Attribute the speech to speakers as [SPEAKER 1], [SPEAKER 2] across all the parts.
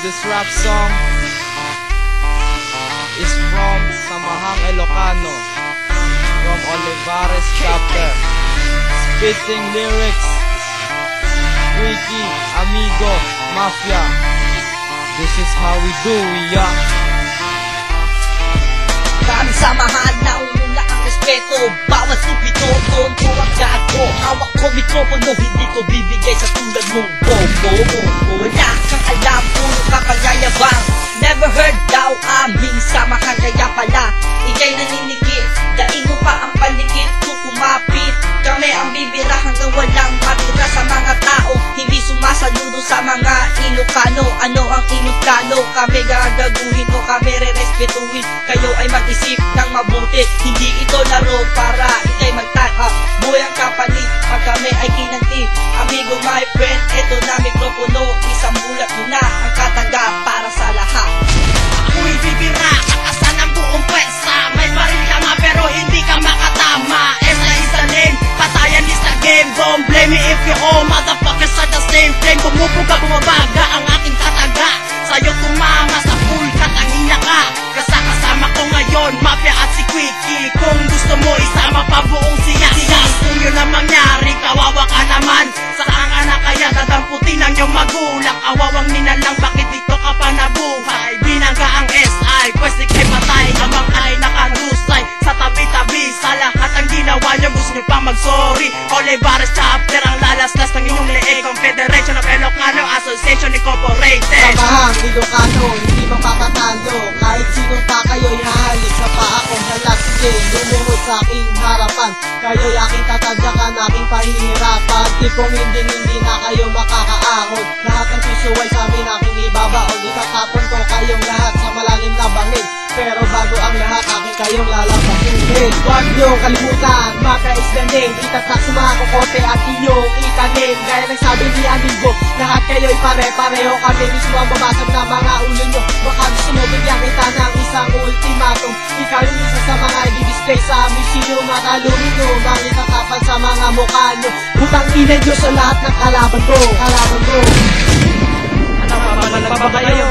[SPEAKER 1] This rap song is from Samahang Ilocano, from Olivares chapter. Spitting lyrics, Wiki, Amigo, Mafia. This is how we do, yeah.
[SPEAKER 2] Kami samahan na ununa ang respeto. Bawat supito, tonto ang gago. Hawak ko mikropono, hindi ko bibigay sa tulad mong bobo. Wala kang alam, puro kapagayabang. Never heard daw aming samahan, kaya pala ikay naninikip. Daig mo pa ang palikit kung kumapit. Kami ang bibira hanggang walang matira sa mga tao. Hindi sumasaludo sa mga Ilocano. Ano ang inyong plano? Kami gagaguhin o kami re-respetuhin. Kayo ay mag-isip ng mabuti. Hindi ito laro para ikay magtaka. Buhay ang kapalit pag kami ay kinanti. Amigo my friend, eto na mikropono. Isang bulat mo na ang kataga para sa lahat.
[SPEAKER 3] Ako'y bibira, kakasan ang buong pwesa. May baril ka nga pero hindi ka makatama. Esa is the name, patayan is the game. Don't blame me if you all motherfuckers are the same flame. Bumubuga, bumabaga ang aking kataga. Sa'yo tumama sa pool, katangina ka. Kasama ko ngayon, Mafia at si Quickie. Kung gusto mo isama pa buong siya-siya. Kung yun ang mangyari, kawawa ka naman. Saan ka na kaya dadamputin ang iyong magulang? Awawang ninalang, bakit dito ka pa nabuhay? Binangga ang SI, pwes ikay patay. Amang ay nakalusay sa tabi-tabi. Sa lahat ang ginawa niyo, gusto niyo pa mag-sorry. Olivares chapter ang lalaslas ng inyong leeg. Confederation of Ilocano Association Incorporated.
[SPEAKER 4] Samahang Ilocano, hindi mapapatalo. Kahit sino pa kayo'y hahalik sa paa kong halas. Sige, lumuhod sa aking harapan. Kayo'y aking tatagyakan, aking pahihirapan. Tipong hindi na kayo makakaahon. Lahat ng susuway sa amin aking ibabaon. Itatapon ko kayong lahat sa malalim na bangin. Pero bago ang lahat, aking kayong lalapasin. Huwag niyong kalimutan, Mafia is the name. Itatak sa mga kokote at iyong itanim. Gaya ng sabi ni Amigo, lahat kayo'y pare-pareho. Kami mismo ang babasag na mga ulo nyo. Baka gusto mo bigyan kita ng isang ultimatum. Ikaw yung isa sa mga i-display sa amin. Sino matalunin nyo, nang itatapan sa mga mukha nyo. Putang ina nyo sa lahat ng kalaban ko.
[SPEAKER 1] Ano pa ba kayo?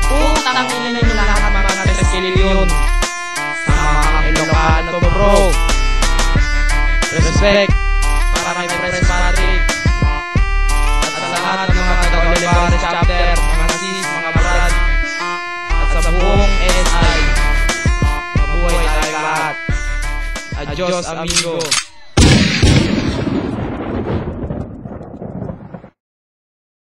[SPEAKER 1] Putang ina nyo lahat mga nagkililyon. Sa mga Ilocano bro. Respect para kay Pres Patrick at sa lahat ng mga taga-Olivares chapter, mga sis, mga brad, at sa buong SI. Mabuhay tayo lahat. Adios amigo.